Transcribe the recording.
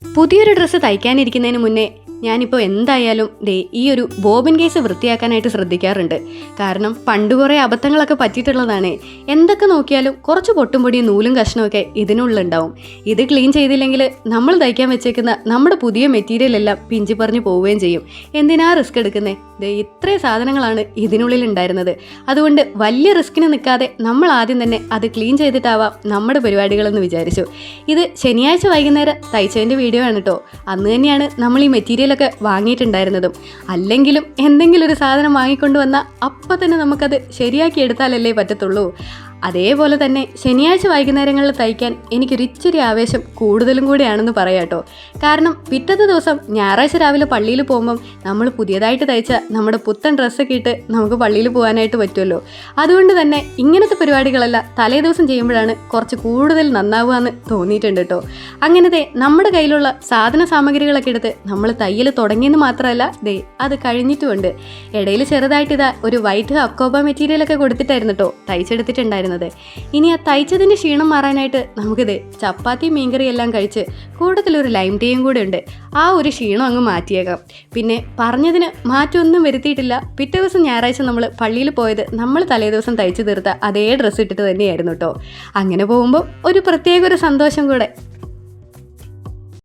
പുതിയൊരു ഡ്രസ്സ് തയ്ക്കാനിരിക്കുന്നതിന് മുന്നേ ഞാനിപ്പോൾ എന്തായാലും ഈ ഒരു ബോബിൻ കേസ് വൃത്തിയാക്കാനായിട്ട് ശ്രദ്ധിക്കാറുണ്ട്. കാരണം പണ്ട് കുറേ അബദ്ധങ്ങളൊക്കെ പറ്റിയിട്ടുള്ളതാണ്. എന്തൊക്കെ നോക്കിയാലും കുറച്ച് പൊട്ടും പൊടിയും നൂലും കഷ്ണമൊക്കെ ഇതിനുള്ളിലുണ്ടാവും. ഇത് ക്ലീൻ ചെയ്തില്ലെങ്കിൽ നമ്മൾ തയ്ക്കാൻ വെച്ചേക്കുന്ന നമ്മുടെ പുതിയ മെറ്റീരിയൽ എല്ലാം പിഞ്ചി പറഞ്ഞു പോവുകയും ചെയ്യും. എന്തിനാ റിസ്ക് എടുക്കുന്നേ? ഇത്രയും സാധനങ്ങളാണ് ഇതിനുള്ളിൽ ഉണ്ടായിരുന്നത്. അതുകൊണ്ട് വലിയ റിസ്കിന് നിൽക്കാതെ നമ്മൾ ആദ്യം തന്നെ അത് ക്ലീൻ ചെയ്തിട്ടാവാം നമ്മുടെ പരിപാടികളെന്ന് വിചാരിച്ചു. ഇത് ശനിയാഴ്ച വൈകുന്നേരം തയ്ച്ചതിൻ്റെ വീഡിയോ ആണ് കേട്ടോ. അന്ന് തന്നെയാണ് നമ്മൾ ഈ മെറ്റീരിയലൊക്കെ വാങ്ങിയിട്ടുണ്ടായിരുന്നതും. അല്ലെങ്കിലും എന്തെങ്കിലും ഒരു സാധനം വാങ്ങിക്കൊണ്ട് വന്നാൽ അപ്പം തന്നെ നമുക്കത് ശരിയാക്കി എടുത്താലല്ലേ പറ്റത്തുള്ളൂ. അതേപോലെ തന്നെ ശനിയാഴ്ച വൈകുന്നേരങ്ങളിൽ തയ്ക്കാൻ എനിക്കൊരിച്ചിരി ആവേശം കൂടുതലും കൂടിയാണെന്ന് പറയാം കേട്ടോ. കാരണം പിറ്റത്തെ ദിവസം ഞായറാഴ്ച രാവിലെ പള്ളിയിൽ പോകുമ്പം നമ്മൾ പുതിയതായിട്ട് തയ്ച്ച നമ്മുടെ പുത്തൻ ഡ്രസ്സൊക്കെ ഇട്ട് നമുക്ക് പള്ളിയിൽ പോകാനായിട്ട് പറ്റുമല്ലോ. അതുകൊണ്ട് തന്നെ ഇങ്ങനത്തെ പരിപാടികളെല്ലാം തലേ ദിവസം ചെയ്യുമ്പോഴാണ് കുറച്ച് കൂടുതൽ നന്നാവുക എന്ന് തോന്നിയിട്ടുണ്ട് കേട്ടോ. അങ്ങനത്തെ നമ്മുടെ കയ്യിലുള്ള സാധന സാമഗ്രികളൊക്കെ എടുത്ത് നമ്മൾ തയ്യൽ തുടങ്ങിയെന്ന് മാത്രമല്ല അത് കഴിഞ്ഞിട്ടുമുണ്ട്. ഇടയിൽ ചെറുതായിട്ട് ഒരു വൈറ്റ് അക്കോബ മെറ്റീരിയലൊക്കെ കൊടുത്തിട്ടായിരുന്നു കേട്ടോ തയ്ച്ചെടുത്തിട്ടുണ്ടായിരുന്നു. ഇനി ആ തയ്ച്ചതിൻ്റെ ക്ഷീണം മാറാനായിട്ട് നമുക്കിത് ചപ്പാത്തി മീൻകറി എല്ലാം കഴിച്ച് കൂടുതലൊരു ലൈം ടീയും കൂടെ ഉണ്ട്. ആ ഒരു ക്ഷീണം അങ്ങ് മാറ്റിയേക്കാം. പിന്നെ പറഞ്ഞതിന് മാറ്റമൊന്നും വരുത്തിയിട്ടില്ല. പിറ്റേ ദിവസം ഞായറാഴ്ച നമ്മൾ പള്ളിയിൽ പോയത് നമ്മൾ തലേ ദിവസം തയ്ച്ചു തീർത്ത അതേ ഡ്രസ്സ് ഇട്ടിട്ട് തന്നെയായിരുന്നു കേട്ടോ. അങ്ങനെ പോകുമ്പോൾ ഒരു പ്രത്യേക ഒരു സന്തോഷം കൂടെ.